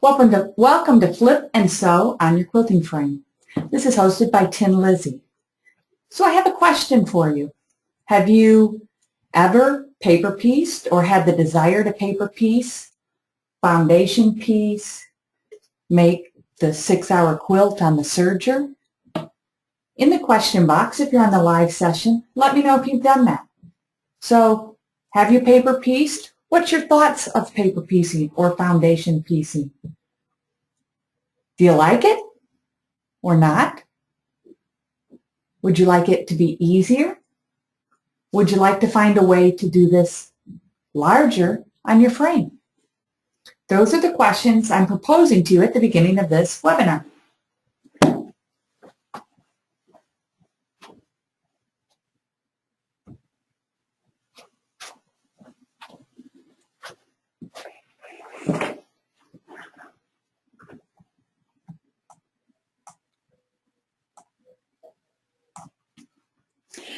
Welcome to Flip and Sew on Your Quilting Frame. This is hosted by Tin Lizzie. So I have a question for you. Have you ever paper pieced or had the desire to paper piece, foundation piece, make the 6-hour quilt on the serger? In the question box, if you're on the live session, let me know if you've done that. So, have you paper pieced? What's your thoughts of paper piecing or foundation piecing? Do you like it or not? Would you like it to be easier? Would you like to find a way to do this larger on your frame? Those are the questions I'm proposing to you at the beginning of this webinar.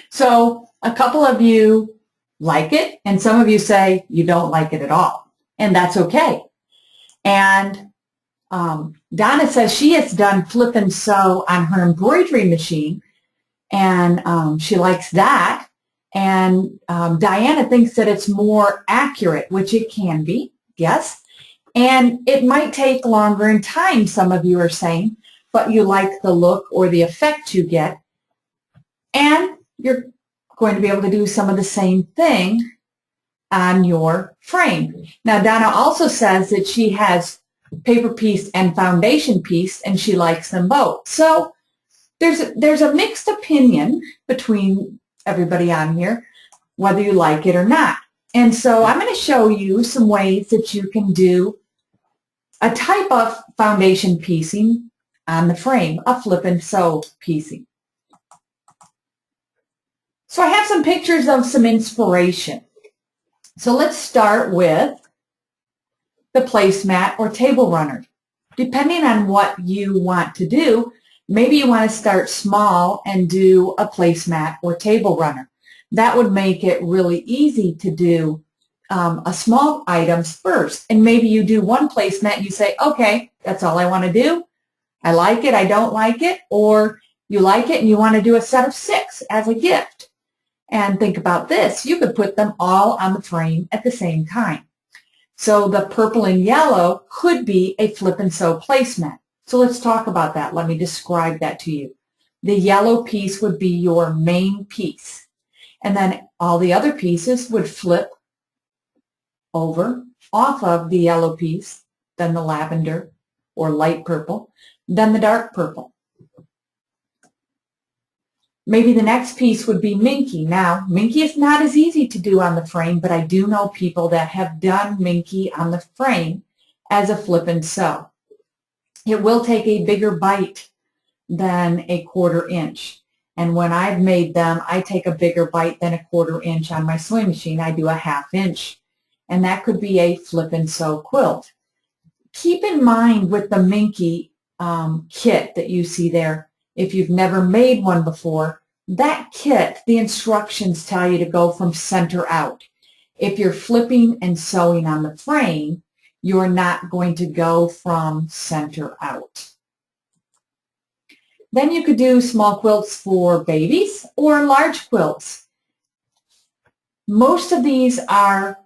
So a couple of you like it, and some of you say you don't like it at all, and that's okay. And Donna says she has done flip and sew on her embroidery machine, and she likes that. And Diana thinks that it's more accurate, which it can be, yes. And it might take longer in time, some of you are saying, but you like the look or the effect you get. And you're going to be able to do some of the same thing on your frame. Now, Donna also says that she has paper piece and foundation piece, and she likes them both. So there's a mixed opinion between everybody on here, whether you like it or not. And so I'm going to show you some ways that you can do a type of foundation piecing on the frame, a flip and sew piecing. So I have some pictures of some inspiration. So let's start with the placemat or table runner. Depending on what you want to do, maybe you want to start small and do a placemat or table runner. That would make it really easy to do a small items first. And maybe you do one placemat and you say, okay, that's all I want to do. I like it, I don't like it, or you like it and you want to do a set of 6 as a gift. And think about this, you could put them all on the frame at the same time. So the purple and yellow could be a flip and sew placemat. So let's talk about that. Let me describe that to you. The yellow piece would be your main piece. And then all the other pieces would flip over off of the yellow piece, then the lavender or light purple, then the dark purple. Maybe the next piece would be minky. Now, minky is not as easy to do on the frame, but I do know people that have done minky on the frame as a flip and sew. It will take a bigger bite than a 1/4 inch. And when I've made them, I take a bigger bite than a 1/4 inch on my sewing machine. I do a 1/2 inch. And that could be a flip and sew quilt. Keep in mind with the minky kit that you see there, if you've never made one before, that kit, the instructions tell you to go from center out. If you're flipping and sewing on the frame, you're not going to go from center out. Then you could do small quilts for babies or large quilts. Most of these are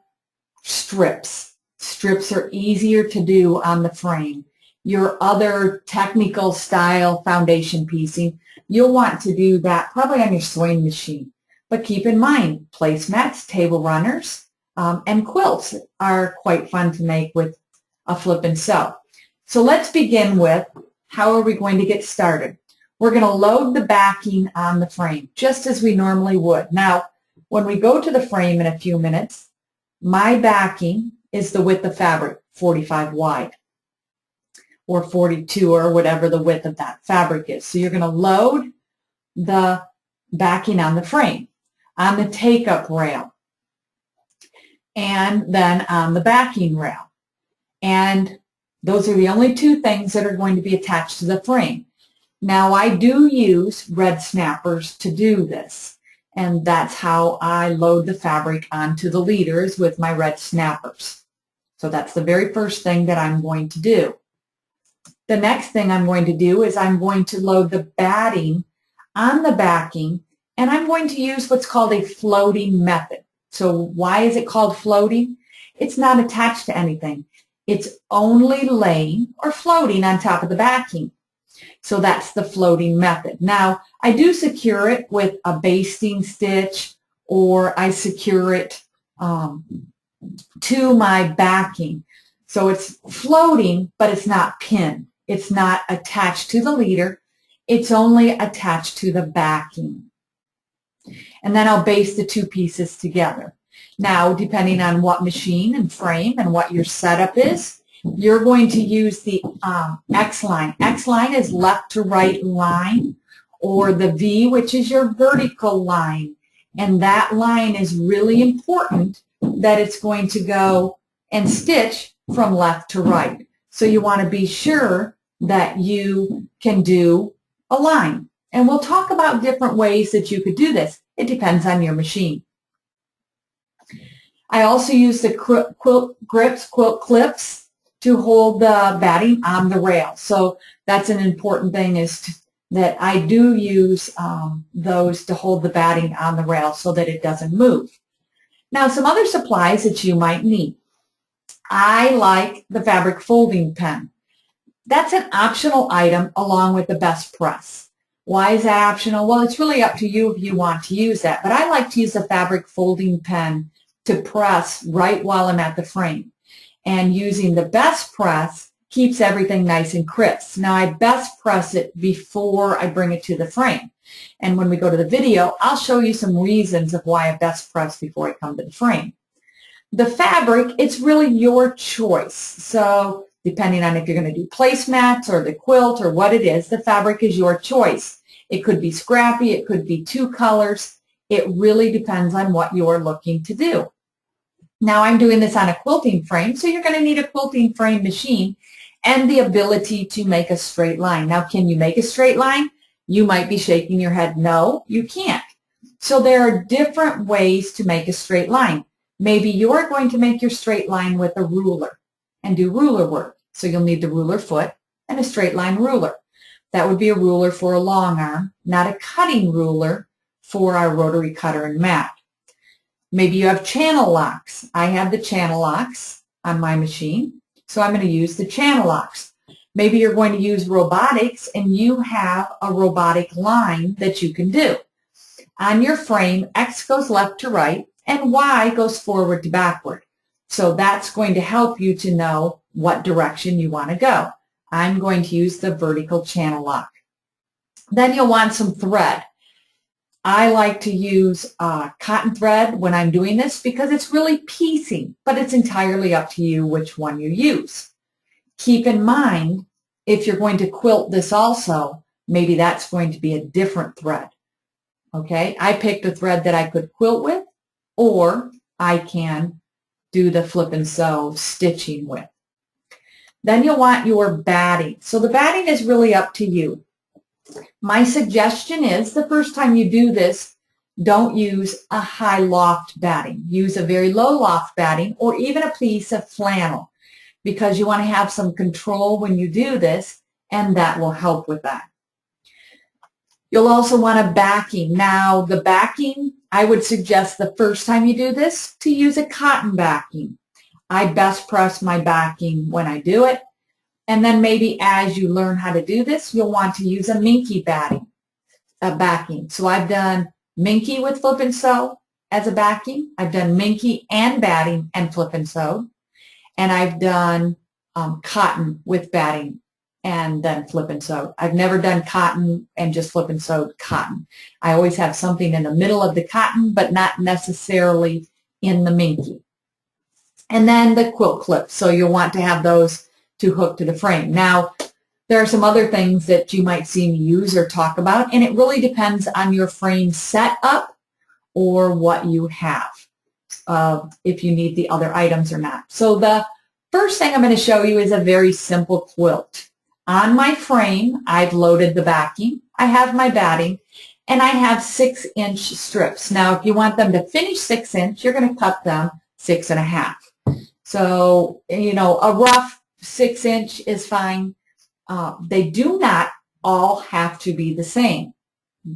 strips. Strips are easier to do on the frame. Your other technical style foundation piecing, you'll want to do that probably on your sewing machine. But keep in mind, placemats, table runners, and quilts are quite fun to make with a flip and sew. So let's begin with how are we going to get started. We're going to load the backing on the frame just as we normally would. Now, when we go to the frame in a few minutes, my backing is the width of fabric, 45 wide. Or 42 or whatever the width of that fabric is. So you're going to load the backing on the frame, on the take-up rail, and then on the backing rail. And those are the only 2 things that are going to be attached to the frame. Now I do use red snappers to do this, and that's how I load the fabric onto the leaders with my red snappers. So that's the very first thing that I'm going to do. The next thing I'm going to do is I'm going to load the batting on the backing, and I'm going to use what's called a floating method. So why is it called floating? It's not attached to anything. It's only laying or floating on top of the backing. So that's the floating method. Now, I do secure it with a basting stitch, or I secure it to my backing. So it's floating, but it's not pinned. It's not attached to the leader. It's only attached to the backing. And then I'll baste the two pieces together. Now, depending on what machine and frame and what your setup is, you're going to use the X-line. X-line is left to right line, or the V, which is your vertical line. And that line is really important, that it's going to go and stitch from left to right. So you want to be sure that you can do a line. And we'll talk about different ways that you could do this. It depends on your machine. I also use the quilt grips, quilt clips, to hold the batting on the rail. So that's an important thing, is that I do use those to hold the batting on the rail so that it doesn't move. Now, some other supplies that you might need. I like the fabric folding pen. That's an optional item along with the best press. Why is that optional? Well, it's really up to you if you want to use that, but I like to use the fabric folding pen to press right while I'm at the frame. And using the best press keeps everything nice and crisp. Now, I best press it before I bring it to the frame. And when we go to the video, I'll show you some reasons of why I best press before I come to the frame. The fabric, it's really your choice. So depending on if you're going to do placemats or the quilt or what it is, the fabric is your choice. It could be scrappy, it could be two colors. It really depends on what you're looking to do. Now, I'm doing this on a quilting frame, so you're going to need a quilting frame machine and the ability to make a straight line. Now, can you make a straight line? You might be shaking your head, no, you can't. So there are different ways to make a straight line. Maybe you're going to make your straight line with a ruler and do ruler work. So you'll need the ruler foot and a straight line ruler. That would be a ruler for a long arm, not a cutting ruler for our rotary cutter and mat. Maybe you have channel locks. I have the channel locks on my machine, so I'm going to use the channel locks. Maybe you're going to use robotics and you have a robotic line that you can do. On your frame, X goes left to right and Y goes forward to backward. So that's going to help you to know what direction you want to go. I'm going to use the vertical channel lock. Then you'll want some thread. I like to use cotton thread when I'm doing this because it's really piecing, but it's entirely up to you which one you use. Keep in mind, if you're going to quilt this also, maybe that's going to be a different thread. Okay, I picked a thread that I could quilt with, or I can do the flip and sew stitching with. Then you'll want your batting. So the batting is really up to you. My suggestion is the first time you do this, don't use a high loft batting. Use a very low loft batting or even a piece of flannel, because you want to have some control when you do this, and that will help with that. You'll also want a backing. Now, the backing, I would suggest the first time you do this to use a cotton backing. I best press my backing when I do it. And then maybe as you learn how to do this, you'll want to use a minky backing. So I've done minky with flip and sew as a backing. I've done minky and batting and flip and sew. And I've done cotton with batting and then flip and sew. I've never done cotton and just flip and sewed cotton. I always have something in the middle of the cotton, but not necessarily in the minky. And then the quilt clips. So you'll want to have those to hook to the frame. Now, there are some other things that you might see me use or talk about, and it really depends on your frame setup or what you have, if you need the other items or not. So the first thing I'm going to show you is a very simple quilt. On my frame, I've loaded the backing, I have my batting, and I have 6-inch strips. Now, if you want them to finish 6 inch, you're going to cut them 6 1/2. So, you know, a rough 6-inch is fine. They do not all have to be the same.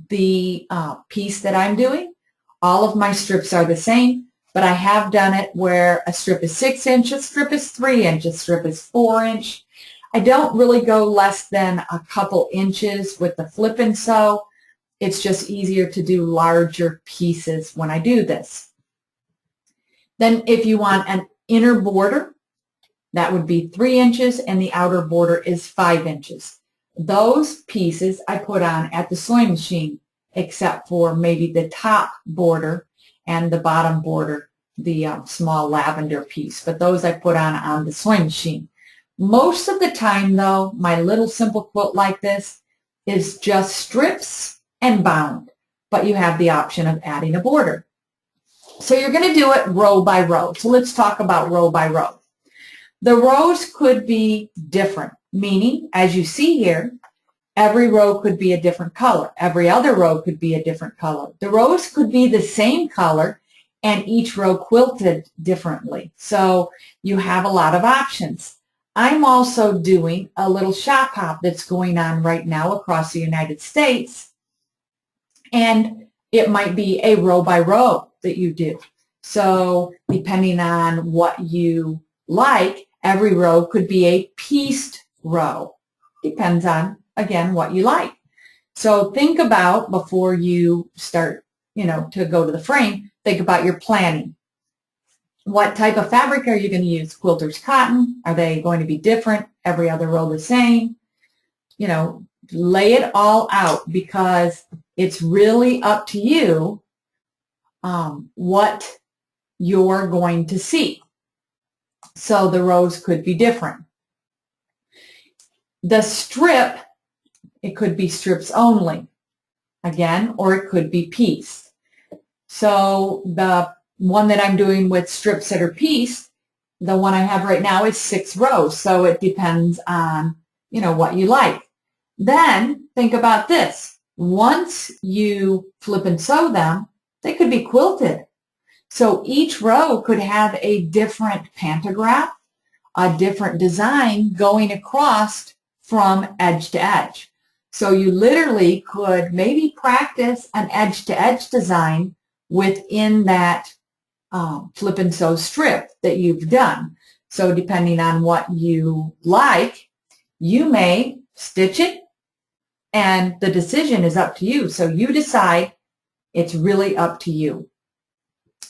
The piece that I'm doing, all of my strips are the same, but I have done it where a strip is 6 inches, a strip is 3 inches, a strip is 4 inch. I don't really go less than a couple inches with the flip and sew. It's just easier to do larger pieces when I do this. Then if you want an inner border, that would be 3 inches and the outer border is 5 inches. Those pieces I put on at the sewing machine, except for maybe the top border and the bottom border, the small lavender piece. But those I put on the sewing machine. Most of the time, though, my little simple quilt like this is just strips and bound, but you have the option of adding a border. So you're going to do it row by row. So let's talk about row by row. The rows could be different, meaning, as you see here, every row could be a different color. Every other row could be a different color. The rows could be the same color and each row quilted differently. So you have a lot of options. I'm also doing a little shop hop that's going on right now across the United States, and it might be a row by row that you do. So depending on what you like, every row could be a pieced row. Depends on, again, what you like. So think about, before you start, to go to the frame, think about your planning. What type of fabric are you going to use? Quilter's cotton? Are they going to be different? Every other row the same? Lay it all out, because it's really up to you what you're going to see. So the rows could be different. The strip, it could be strips only, again, or it could be pieced. So the one that I'm doing with strips that are pieced, the one I have right now is 6 rows, so it depends on, what you like. Then think about this. Once you flip and sew them, they could be quilted. So each row could have a different pantograph, a different design going across from edge to edge. So you literally could maybe practice an edge-to-edge design within that flip and sew strip that you've done. So depending on what you like, you may stitch it, and the decision is up to you. So you decide. It's really up to you.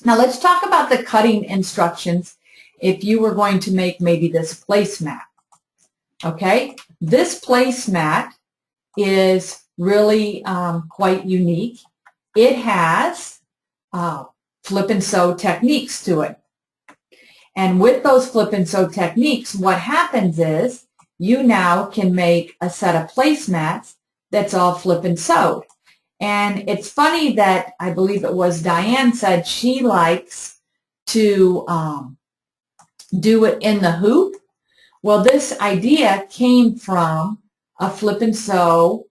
Now let's talk about the cutting instructions if you were going to make maybe this placemat. Okay, this placemat is really quite unique. It has flip and sew techniques to it. And with those flip and sew techniques, what happens is you now can make a set of placemats that's all flip and sewed. And it's funny that I believe it was Diane said she likes to do it in the hoop. Well, this idea came from a flip and sew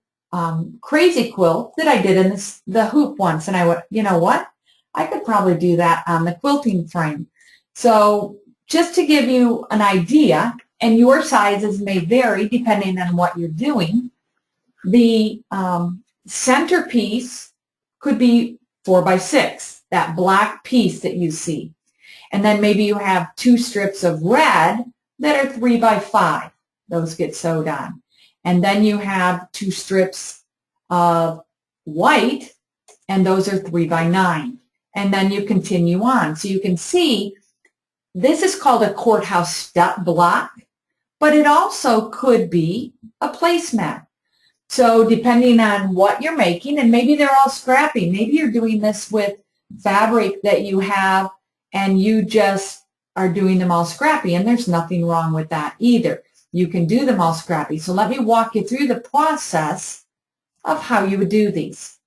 crazy quilt that I did in the hoop once. And I went, you know what? I could probably do that on the quilting frame. So just to give you an idea, and your sizes may vary depending on what you're doing, the centerpiece could be 4 by 6, that black piece that you see. And then maybe you have 2 strips of red that are 3 by 5. Those get sewed on. And then you have 2 strips of white, and those are 3 by 9. And then you continue on. So you can see this is called a courthouse step block, but it also could be a placemat. So depending on what you're making, and maybe they're all scrappy. Maybe you're doing this with fabric that you have and you just are doing them all scrappy, and there's nothing wrong with that either. You can do them all scrappy. So let me walk you through the process of how you would do these.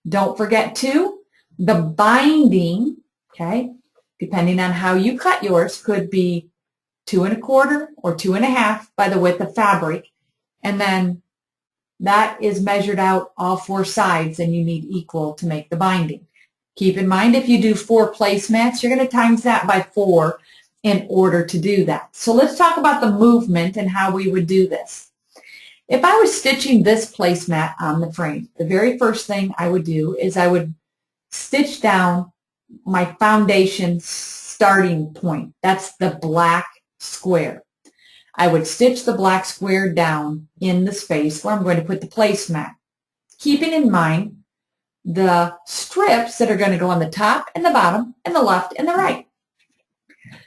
Don't forget too, the binding, okay, depending on how you cut yours, could be 2 1/4 or 2 1/2 by the width of fabric. And then that is measured out all 4 sides, and you need equal to make the binding. Keep in mind, if you do 4 placemats, you're going to times that by 4 in order to do that. So let's talk about the movement and how we would do this. If I was stitching this placemat on the frame, the very first thing I would do is I would stitch down my foundation starting point. That's the black square. I would stitch the black square down in the space where I'm going to put the placemat, keeping in mind the strips that are going to go on the top and the bottom and the left and the right.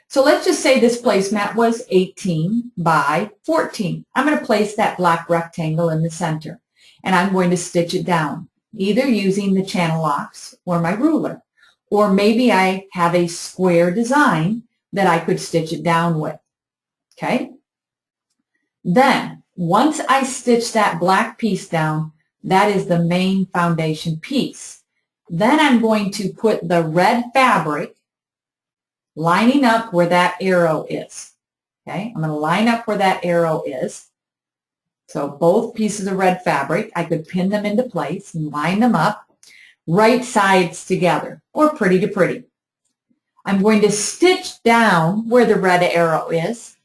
So let's just say this placemat was 18 by 14. I'm going to place that black rectangle in the center, and I'm going to stitch it down, either using the channel locks or my ruler. Or maybe I have a square design that I could stitch it down with. Okay? Then, once I stitch that black piece down, that is the main foundation piece. Then I'm going to put the red fabric lining up where that arrow is. Okay? I'm going to line up where that arrow is. So both pieces of red fabric, I could pin them into place and line them up, right sides together, or pretty to pretty. I'm going to stitch down where the red arrow is,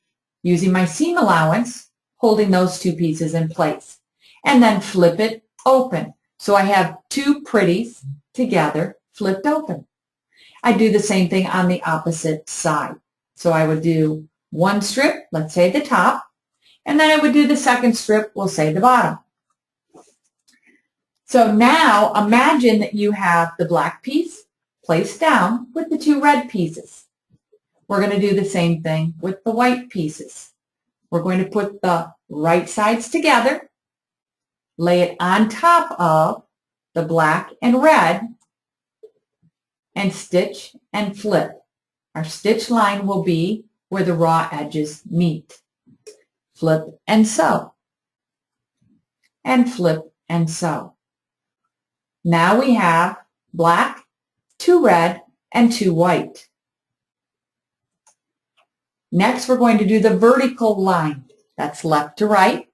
using my seam allowance, holding those 2 pieces in place, and then flip it open. So I have 2 pretties together, flipped open. I do the same thing on the opposite side. So I would do 1 strip, let's say the top, and then I would do the second strip, we'll say the bottom. So now imagine that you have the black piece placed down with the 2 red pieces. We're going to do the same thing with the white pieces. We're going to put the right sides together, lay it on top of the black and red, and stitch and flip. Our stitch line will be where the raw edges meet. Flip and sew. And flip and sew. Now we have black, 2 red, and 2 white. Next, we're going to do the vertical line. That's left to right.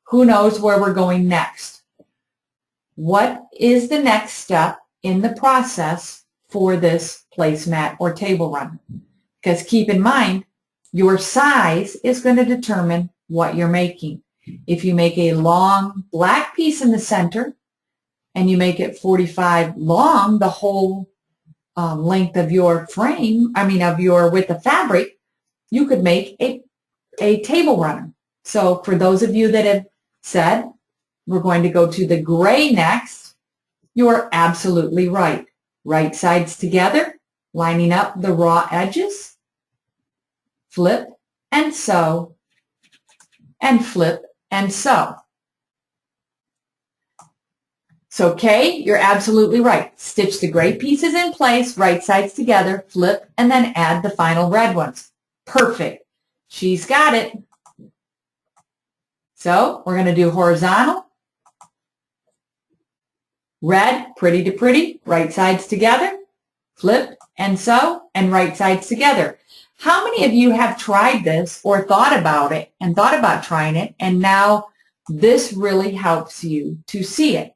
Who knows where we're going next? What is the next step in the process for this placemat or table runner? Because keep in mind, your size is going to determine what you're making. If you make a long black piece in the center and you make it 45 long, the whole length of your frame, of your width of fabric, you could make a table runner. So for those of you that have said, we're going to go to the gray next, you are absolutely right. Right sides together, lining up the raw edges, flip and sew, and flip and sew. So Kay, you're absolutely right. Stitch the gray pieces in place, right sides together, flip, and then add the final red ones. Perfect. She's got it. So we're going to do horizontal, red, pretty to pretty, right sides together, flip and sew, and right sides together. How many of you have tried this or thought about it and thought about trying it, and now this really helps you to see it?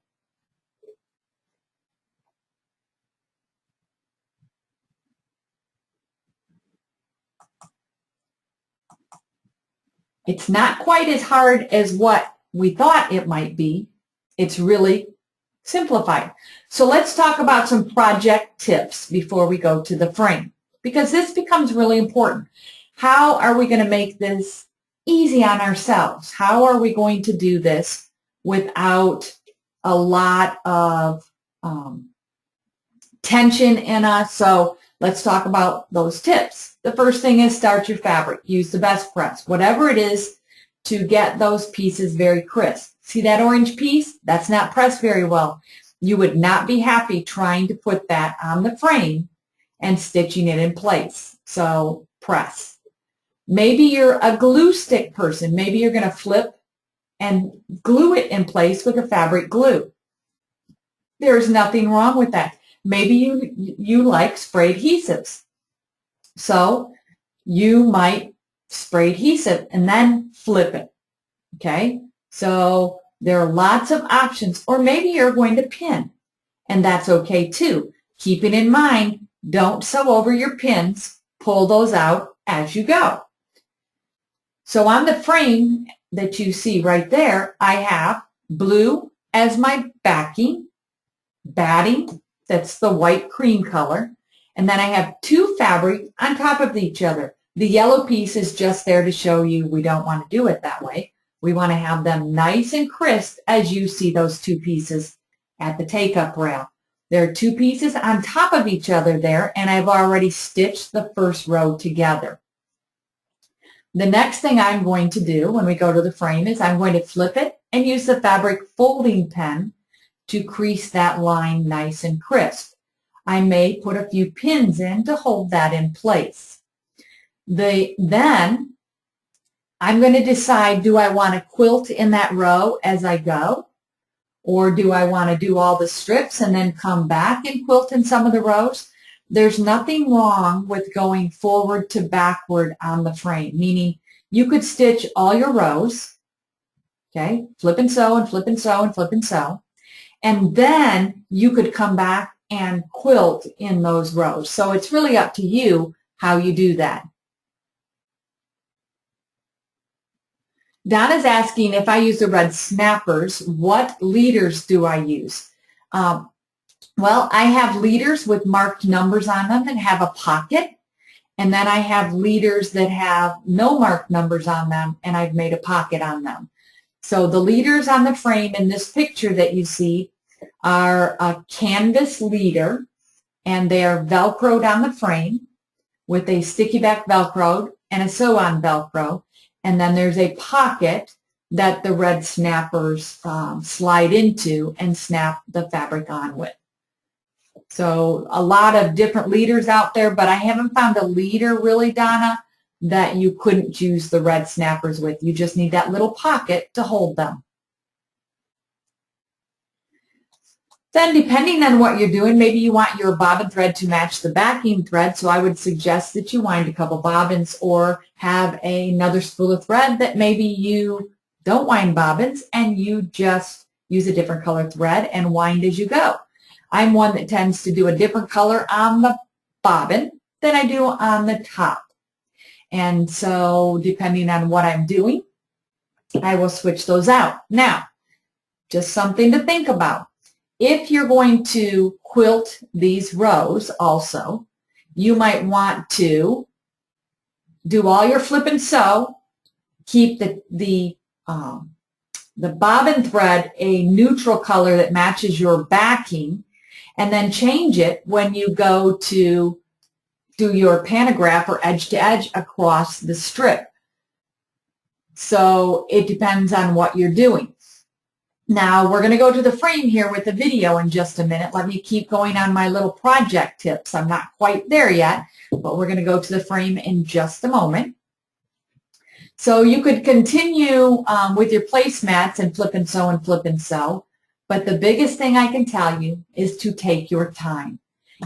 It's not quite as hard as what we thought it might be. It's really simplified. So let's talk about some project tips before we go to the frame, because this becomes really important. How are we going to make this easy on ourselves? How are we going to do this without a lot of tension in us? So let's talk about those tips. The first thing is start your fabric. Use the best press, whatever it is, to get those pieces very crisp. See that orange piece? That's not pressed very well. You would not be happy trying to put that on the frame and stitching it in place. So press. Maybe you're a glue stick person. Maybe you're going to flip and glue it in place with a fabric glue. There's nothing wrong with that. Maybe you like spray adhesives. So you might spray adhesive and then flip it. Okay? So There are lots of options, or maybe you're going to pin, and that's okay too. Keeping in mind, don't sew over your pins. Pull those out as you go. So on the frame that you see right there, I have blue as my backing, batting, that's the white cream color, and then I have two fabrics on top of each other. The yellow piece is just there to show you we don't want to do it that way. We want to have them nice and crisp as you see those two pieces at the take-up rail. There are two pieces on top of each other there, and I've already stitched the first row together. The next thing I'm going to do when we go to the frame is I'm going to flip it and use the fabric folding pen to crease that line nice and crisp. I may put a few pins in to hold that in place. Then I'm going to decide, do I want to quilt in that row as I go? Or do I want to do all the strips and then come back and quilt in some of the rows? There's nothing wrong with going forward to backward on the frame, meaning you could stitch all your rows, okay, flip and sew and flip and sew and flip and sew, and then you could come back and quilt in those rows. So it's really up to you how you do that. Donna's asking if I use the red snappers, what leaders do I use? Well, I have leaders with marked numbers on them that have a pocket, and then I have leaders that have no marked numbers on them, and I've made a pocket on them. So the leaders on the frame in this picture that you see are a canvas leader, and they are Velcroed on the frame with a sticky back Velcro and a sew-on Velcro. And then there's a pocket that the red snappers slide into and snap the fabric on with. So a lot of different leaders out there, but I haven't found a leader really, Donna, that you couldn't use the red snappers with. You just need that little pocket to hold them. Then depending on what you're doing, maybe you want your bobbin thread to match the backing thread, so I would suggest that you wind a couple bobbins or have another spool of thread that maybe you don't wind bobbins and you just use a different color thread and wind as you go. I'm one that tends to do a different color on the bobbin than I do on the top. And so depending on what I'm doing, I will switch those out. Now, just something to think about. If you're going to quilt these rows also, you might want to do all your flip and sew, keep the bobbin thread a neutral color that matches your backing, and then change it when you go to do your pantograph or edge to edge across the strip. So it depends on what you're doing. Now we're going to go to the frame here with the video in just a minute. Let me keep going on my little project tips. I'm not quite there yet, but we're going to go to the frame in just a moment. So you could continue with your placemats and flip and sew and flip and sew, but the biggest thing I can tell you is to take your time.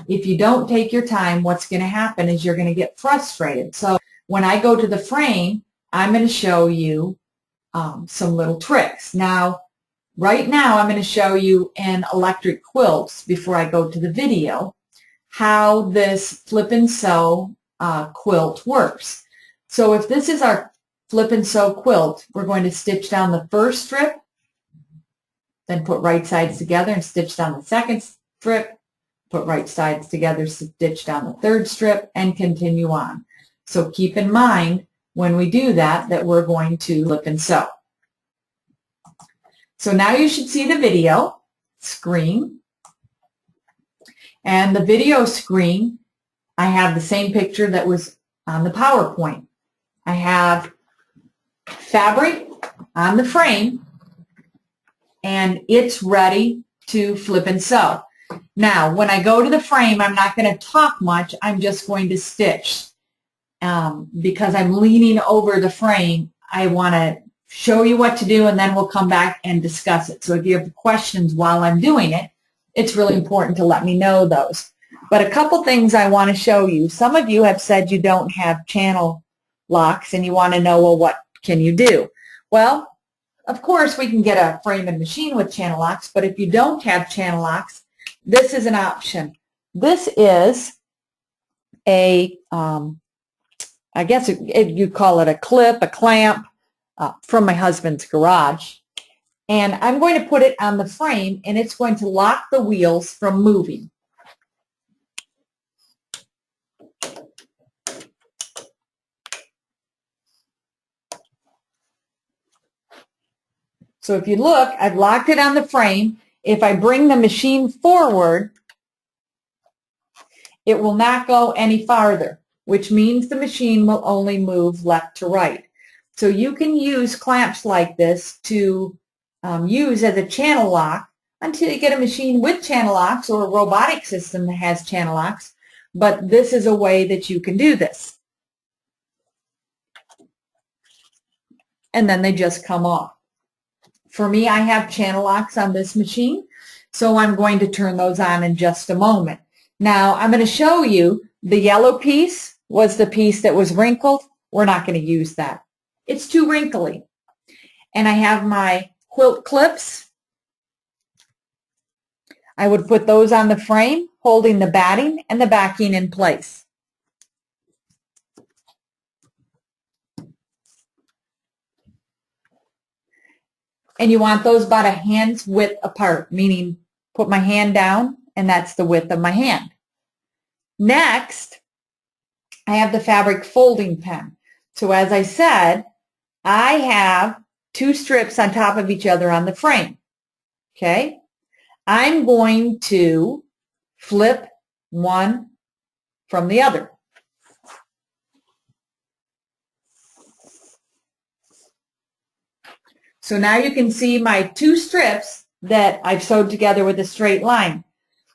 If you don't take your time, what's going to happen is you're going to get frustrated. So when I go to the frame, I'm going to show you some little tricks. Now, right now, I'm going to show you in electric quilts, before I go to the video, how this flip and sew quilt works. So if this is our flip and sew quilt, we're going to stitch down the first strip, then put right sides together and stitch down the second strip, put right sides together, stitch down the third strip, and continue on. So keep in mind when we do that, that we're going to flip and sew. So now you should see the video screen. And the video screen, I have the same picture that was on the PowerPoint. I have fabric on the frame, and it's ready to flip and sew. Now, when I go to the frame, I'm not going to talk much. I'm just going to stitch. Because I'm leaning over the frame, I want to show you what to do, and then we'll come back and discuss it. So if you have questions while I'm doing it, it's really important to let me know those. But a couple things I want to show you. Some of you have said you don't have channel locks and you want to know, well, what can you do? Well, Of course, we can get a frame and machine with channel locks, but if you don't have channel locks, this is an option. This is a, I guess you call it a clip, a clamp, from my husband's garage. And I'm going to put it on the frame, and it's going to lock the wheels from moving. So if you look, I've locked it on the frame. If I bring the machine forward, it will not go any farther, which means the machine will only move left to right. So you can use clamps like this to use as a channel lock until you get a machine with channel locks or a robotic system that has channel locks. But this is a way that you can do this. And then they just come off. For me, I have channel locks on this machine, so I'm going to turn those on in just a moment. Now, I'm going to show you the yellow piece was the piece that was wrinkled. We're not going to use that. It's too wrinkly. And I have my quilt clips. I would put those on the frame, holding the batting and the backing in place. And you want those about a hand's width apart, meaning put my hand down, and that's the width of my hand. Next, I have the fabric folding pen. So as I said, I have two strips on top of each other on the frame. Okay? I'm going to flip one from the other. So now you can see my two strips that I've sewed together with a straight line.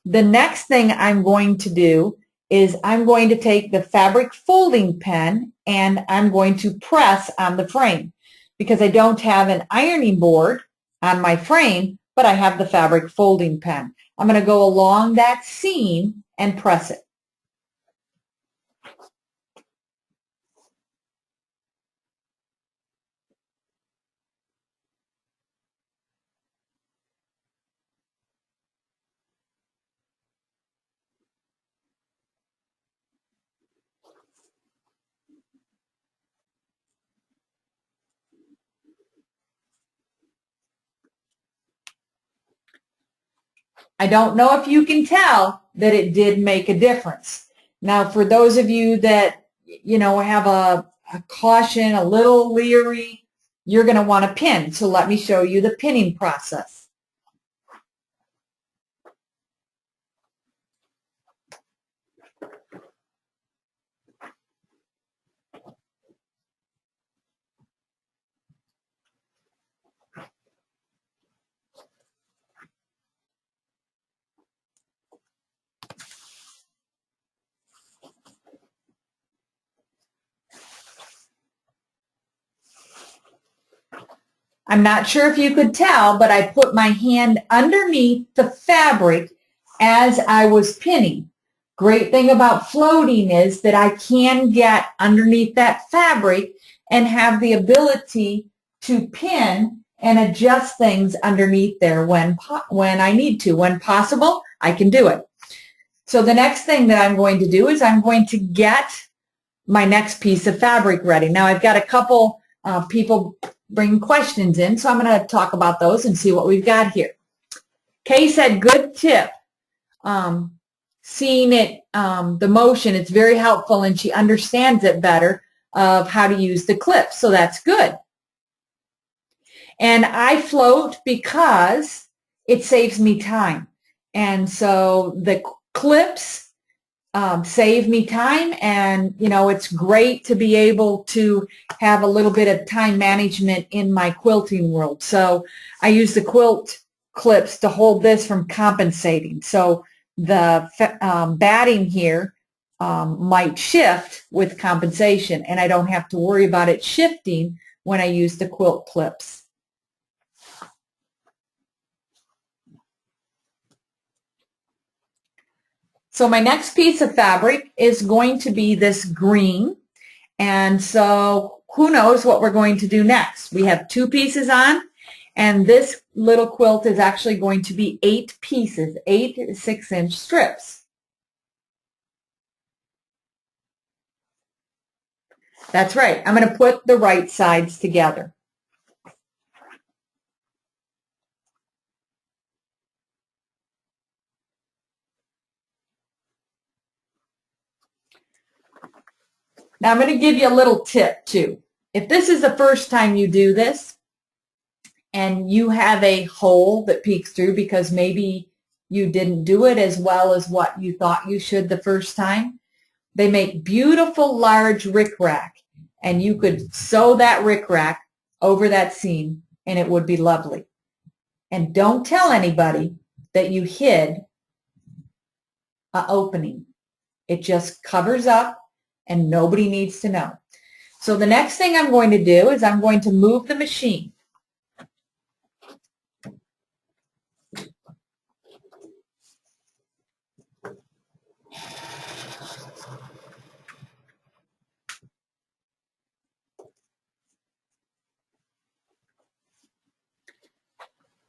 The next thing I'm going to do is I'm going to take the fabric folding pen and I'm going to press on the frame because I don't have an ironing board on my frame, but I have the fabric folding pen. I'm going to go along that seam and press it. I don't know if you can tell that it did make a difference. Now, for those of you that, have a caution, a little leery, you're going to want to pin. So let me show you the pinning process. I'm not sure if you could tell, but I put my hand underneath the fabric as I was pinning. Great thing about floating is that I can get underneath that fabric and have the ability to pin and adjust things underneath there when I need to. When possible, I can do it. So the next thing that I'm going to do is I'm going to get my next piece of fabric ready. Now I've got a couple people bring questions in, so I'm going to talk about those and see what we've got here. Kay said, good tip. Seeing it, the motion, it's very helpful, and she understands it better of how to use the clips, so that's good. And I float because it saves me time. And so the clips save me time, and it's great to be able to have a little bit of time management in my quilting world. So I use the quilt clips to hold this from compensating. So the batting here might shift with compensation, and I don't have to worry about it shifting when I use the quilt clips. So my next piece of fabric is going to be this green, and so who knows what we're going to do next. We have two pieces on, And this little quilt is actually going to be 8 pieces, 8 6-inch strips. That's right. I'm going to put the right sides together. Now I'm going to give you a little tip too. If this is the first time you do this and you have a hole that peeks through because maybe you didn't do it as well as what you thought you should the first time, they make beautiful large rickrack, and you could sew that rickrack over that seam and it would be lovely. And don't tell anybody that you hid an opening. It just covers up and nobody needs to know. So the next thing I'm going to do is I'm going to move the machine.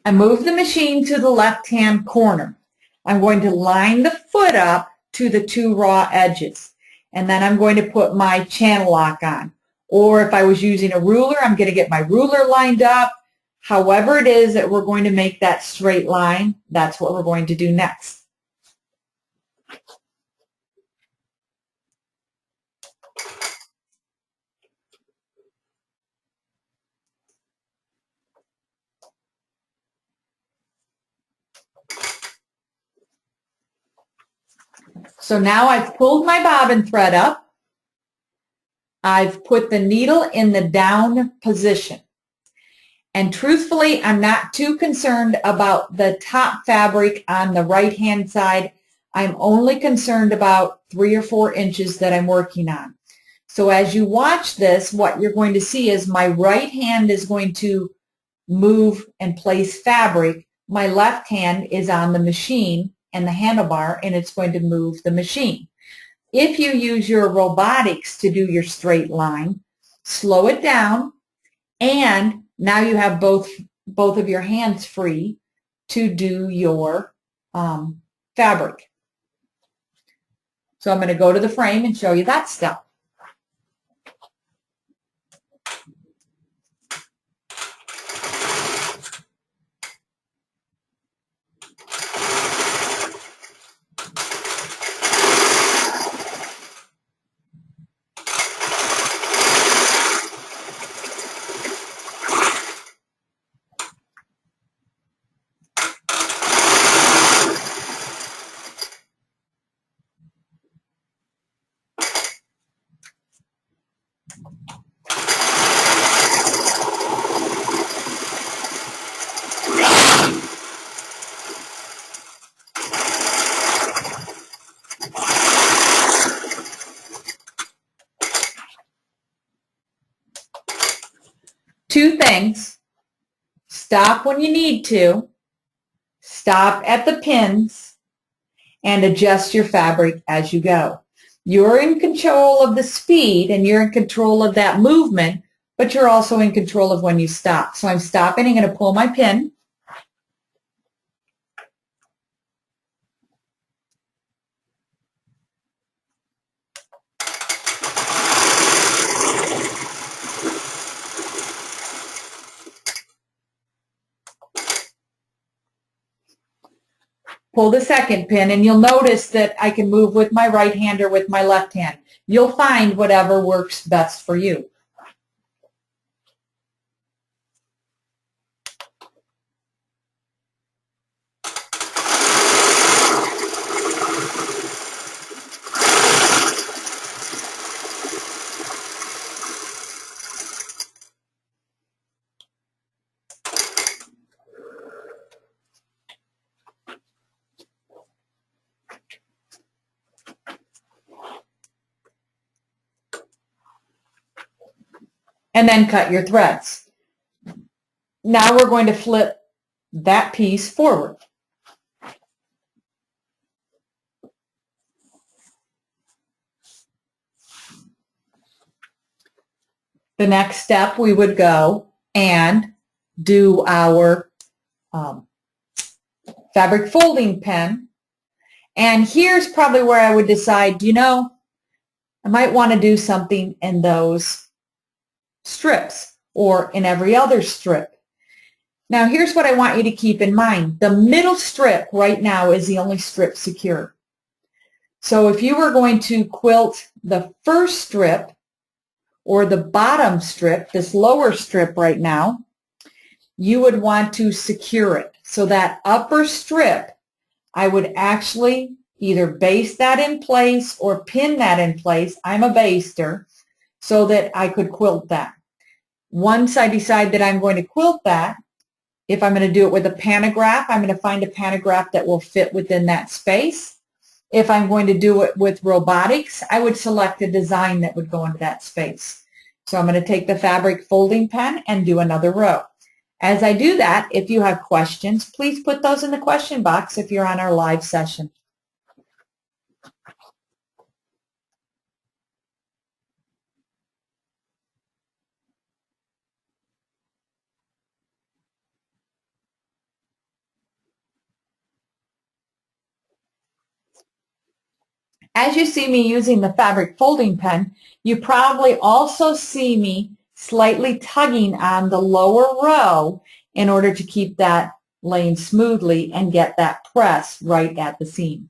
I move the machine to the left-hand corner. I'm going to line the foot up to the 2 raw edges, and then I'm going to put my channel lock on. Or if I was using a ruler, I'm going to get my ruler lined up. However it is that we're going to make that straight line, that's what we're going to do next. So now I've pulled my bobbin thread up. I've put the needle in the down position. And truthfully, I'm not too concerned about the top fabric on the right-hand side. I'm only concerned about 3 or 4 inches that I'm working on. So as you watch this, what you're going to see is my right hand is going to move and place fabric. My left hand is on the machine and the handlebar, and it's going to move the machine. If you use your robotics to do your straight line, slow it down, and now you have both of your hands free to do your fabric. So I'm going to go to the frame and show you that step. Two things. Stop when you need to. Stop at the pins and adjust your fabric as you go. You're in control of the speed and you're in control of that movement, but you're also in control of when you stop. So I'm stopping. I'm going to pull my pin. Pull the second pin, and you'll notice that I can move with my right hand or with my left hand. You'll find whatever works best for you. And then cut your threads. Now we're going to flip that piece forward. The next step, we would go and do our fabric folding pen. And here's probably where I would decide, you know, I might want to do something in those strips or in every other strip. Now here's what I want you to keep in mind. The middle strip right now is the only strip secure. So if you were going to quilt the first strip or the bottom strip, this lower strip right now, you would want to secure it. So that upper strip, I would actually either baste that in place or pin that in place. I'm a baster, so that I could quilt that. Once I decide that I'm going to quilt that, if I'm going to do it with a pantograph, I'm going to find a pantograph that will fit within that space. If I'm going to do it with robotics, I would select a design that would go into that space. So I'm going to take the fabric folding pen and do another row. As I do that, if you have questions, please put those in the question box if you're on our live session. As you see me using the fabric folding pen, you probably also see me slightly tugging on the lower row in order to keep that laying smoothly and get that press right at the seam.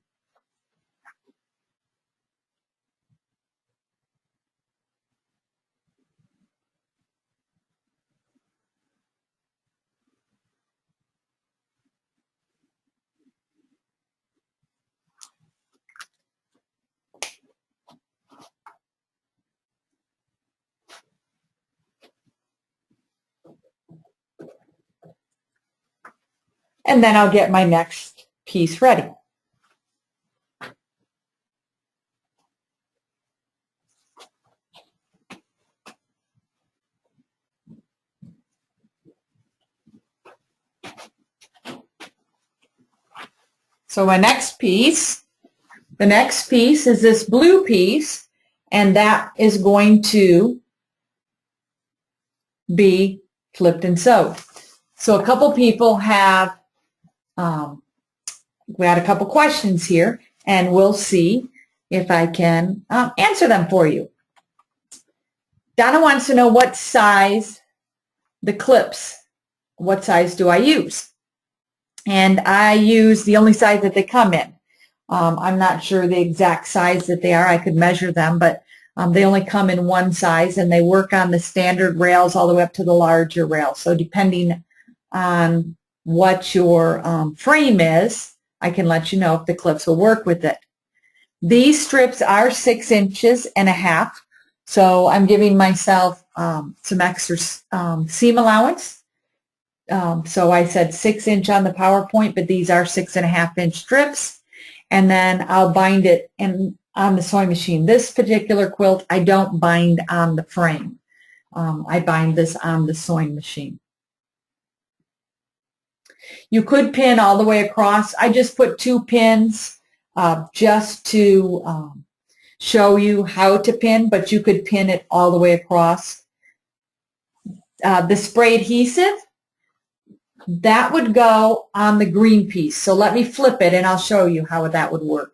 And then I'll get my next piece ready. So my next piece, the next piece is this blue piece, and that is going to be flipped and sewed. So a couple people have, we had a couple questions here, and we'll see if I can answer them for you. Donna wants to know what size the clips, what size do I use? And I use the only size that they come in. I'm not sure the exact size that they are. I could measure them, but they only come in one size, and they work on the standard rails all the way up to the larger rail. So depending on what your frame is, I can let you know if the clips will work with it. These strips are 6.5 inches, so I'm giving myself some extra seam allowance. So I said 6 inch on the PowerPoint, but these are 6.5 inch strips. And then I'll bind it on the sewing machine. This particular quilt, I don't bind on the frame. I bind this on the sewing machine. You could pin all the way across. I just put 2 pins just to show you how to pin, but you could pin it all the way across. The spray adhesive, that would go on the green piece. So let me flip it and I'll show you how that would work.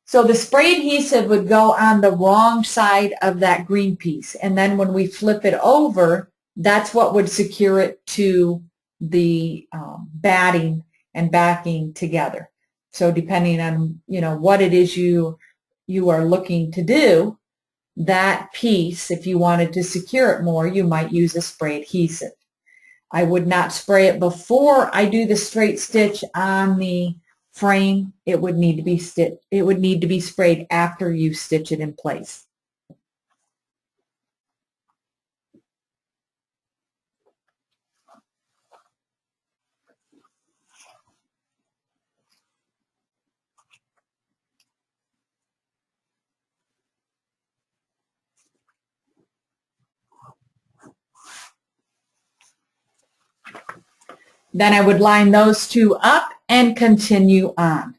So the spray adhesive would go on the wrong side of that green piece. And then when we flip it over, that's what would secure it to the batting and backing together. So depending on, you know, what it is you are looking to do, that piece, if you wanted to secure it more, you might use a spray adhesive. I would not spray it before I do the straight stitch on the frame. It would need to be sprayed after you stitch it in place. Then I would line those 2 up and continue on.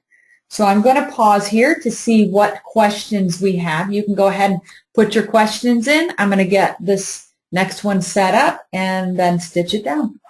So I'm going to pause here to see what questions we have. You can go ahead and Put your questions in. I'm going to get this next one set up and then stitch it down.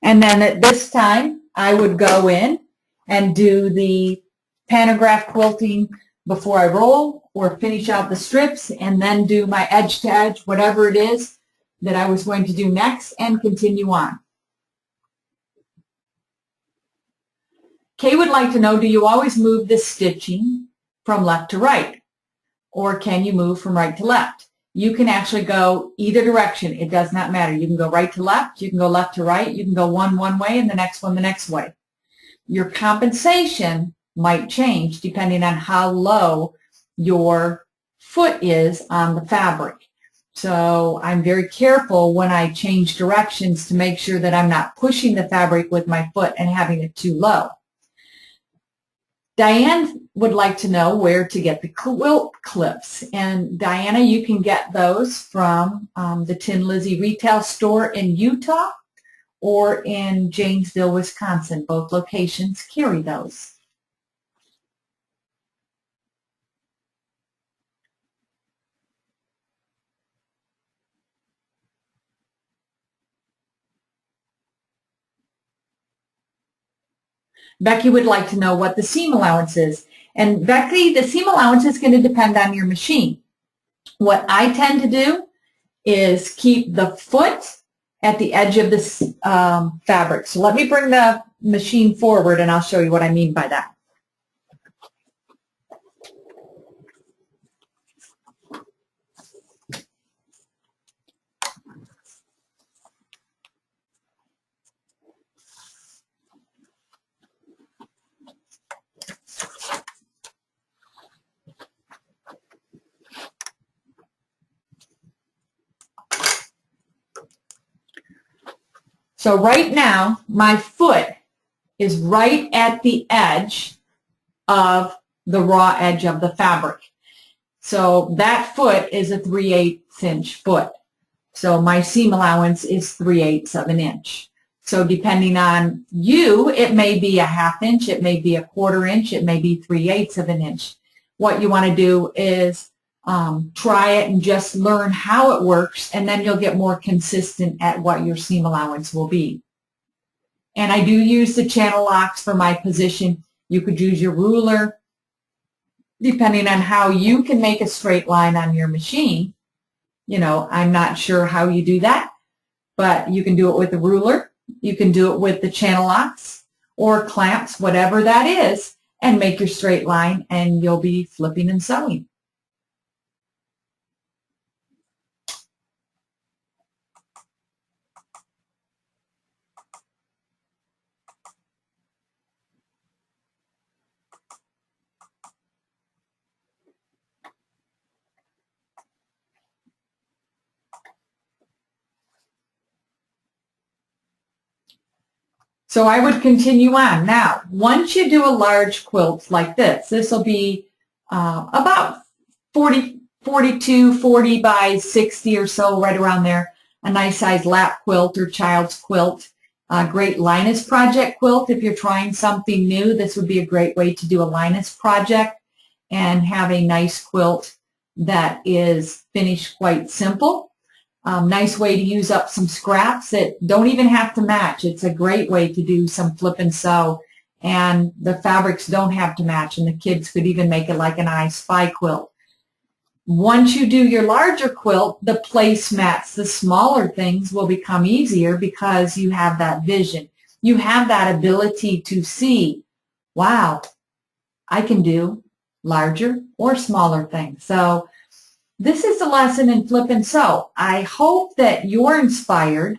And then at this time, I would go in and do the pantograph quilting before I roll or finish out the strips and then do my edge to edge, whatever it is that I was going to do next, and continue on. Kay would like to know, do you always move the stitching from left to right? Or can you move from right to left? You can actually go either direction. It does not matter. You can go right to left. You can go left to right. You can go one way and the next one the next way. Your compensation might change depending on how low your foot is on the fabric. So I'm very careful when I change directions to make sure that I'm not pushing the fabric with my foot and having it too low. Diane would like to know where to get the quilt clips. And Diana, you can get those from the Tin Lizzie retail store in Utah or in Janesville, Wisconsin. Both locations carry those. Becky would like to know what the seam allowance is. And Becky, the seam allowance is going to depend on your machine. What I tend to do is keep the foot at the edge of the fabric. So let me bring the machine forward and I'll show you what I mean by that. So right now, my foot is right at the edge of the raw edge of the fabric. So that foot is a 3/8 inch foot. So my seam allowance is 3/8 of an inch. So depending on you, it may be a 1/2 inch, it may be a 1/4 inch, it may be 3/8 of an inch. What you want to do is try it and just learn how it works, and then you'll get more consistent at what your seam allowance will be. And I do use the channel locks for my position. You could use your ruler, depending on how you can make a straight line on your machine. You know, I'm not sure how you do that, but you can do it with a ruler. You can do it with the channel locks or clamps, whatever that is, and make your straight line, and you'll be flipping and sewing. So I would continue on. Now, once you do a large quilt like this will be about 40 by 60 or so, right around there. A nice size lap quilt or child's quilt. A great Linus project quilt. If you're trying something new, this would be a great way to do a Linus project and have a nice quilt that is finished quite simple. Nice way to use up some scraps that don't even have to match. It's a great way to do some flip and sew, and the fabrics don't have to match, and the kids could even make it like an I Spy quilt. Once you do your larger quilt, the placemats, the smaller things will become easier because you have that vision. You have that ability to see, wow, I can do larger or smaller things. So this is the lesson in flip and sew. I hope that you're inspired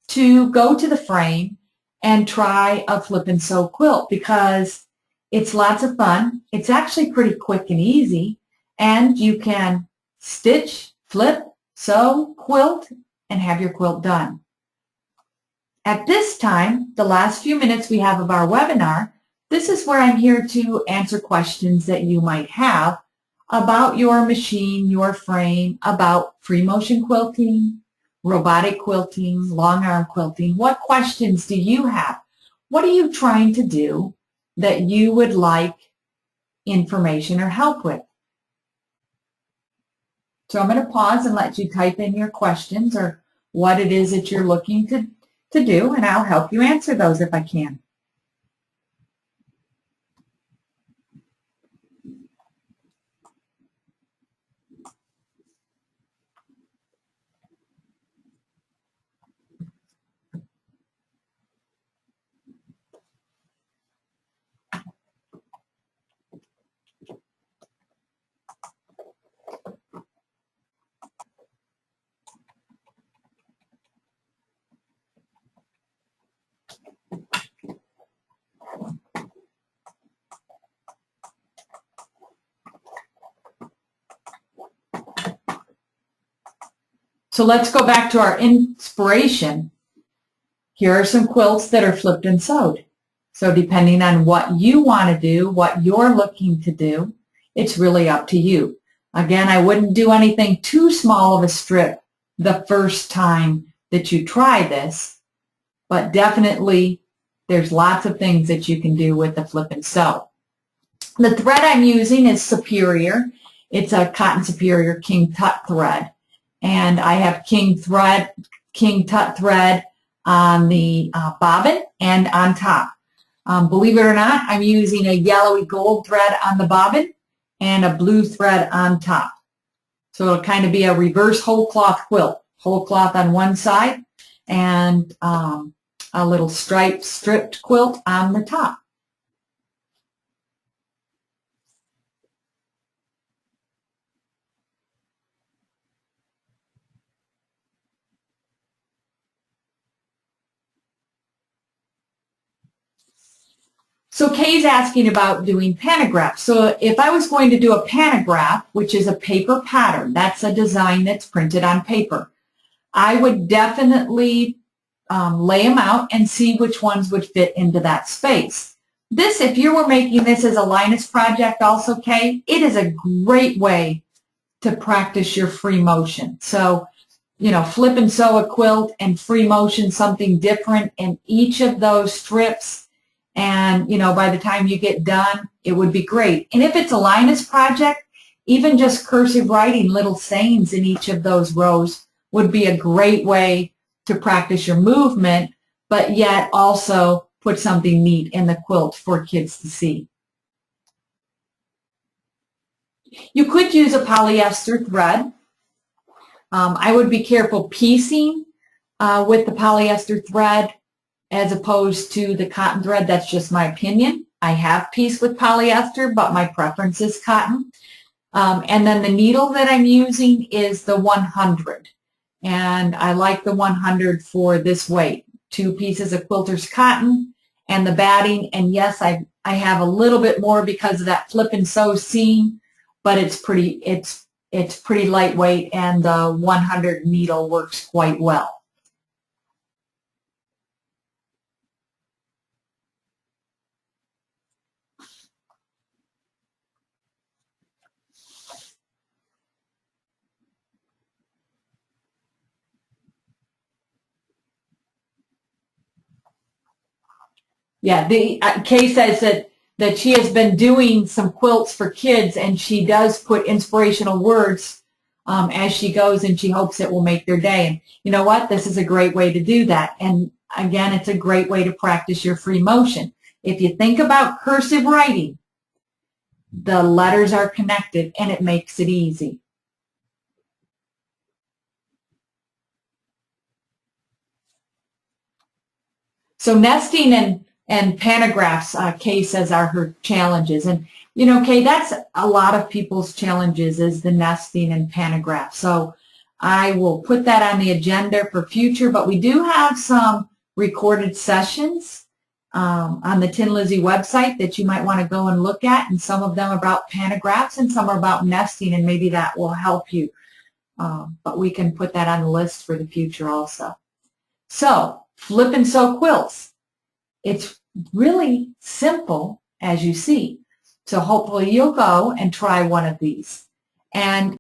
to go to the frame and try a flip and sew quilt because it's lots of fun. It's actually pretty quick and easy, and you can stitch, flip, sew, quilt, and have your quilt done. At this time, the last few minutes we have of our webinar, this is where I'm here to answer questions that you might have about your machine, your frame, about free motion quilting, robotic quilting, long arm quilting. What questions do you have? What are you trying to do that you would like information or help with? So I'm going to pause and let you type in your questions or what it is that you're looking to do, and I'll help you answer those if I can. So let's go back to our inspiration. Here are some quilts that are flipped and sewed. So depending on what you want to do, what you're looking to do, it's really up to you. Again, I wouldn't do anything too small of a strip the first time that you try this, but definitely there's lots of things that you can do with the flip and sew. The thread I'm using is Superior. It's a Cotton Superior King Tut thread. And I have King Tut thread on the bobbin and on top. Believe it or not, I'm using a yellowy gold thread on the bobbin and a blue thread on top. So it'll kind of be a reverse whole cloth quilt. Whole cloth on one side and a little stripped quilt on the top. So Kay's asking about doing pantograph. So if I was going to do a pantograph, which is a paper pattern, that's a design that's printed on paper, I would definitely lay them out and see which ones would fit into that space. This, if you were making this as a Linus project also, Kay, it is a great way to practice your free motion. So, you know, flip and sew a quilt and free motion something different in each of those strips. And, you know, by the time you get done, it would be great. And if it's a Linus project, even just cursive writing little sayings in each of those rows would be a great way to practice your movement, but yet also put something neat in the quilt for kids to see. You could use a polyester thread. I would be careful piecing with the polyester thread as opposed to the cotton thread. That's just my opinion. I have pieced with polyester, but my preference is cotton. And then the needle that I'm using is the 100. And I like the 100 for this weight. 2 pieces of quilter's cotton and the batting. And yes, I have a little bit more because of that flip and sew seam, but it's pretty lightweight, and the 100 needle works quite well. Yeah, Kay says that she has been doing some quilts for kids, and she does put inspirational words as she goes, and she hopes it will make their day. And you know what? This is a great way to do that. And again, it's a great way to practice your free motion. If you think about cursive writing, the letters are connected, and it makes it easy. So nesting and pantographs, Kay says, are her challenges. And, you know, Kay, that's a lot of people's challenges, is the nesting and pantograph. So I will put that on the agenda for future, but we do have some recorded sessions on the Tin Lizzie website that you might want to go and look at, and some of them are about pantographs and some are about nesting, and maybe that will help you. But we can put that on the list for the future also. So, flip and sew quilts. It's really simple, as you see. So hopefully you'll go and try one of these. And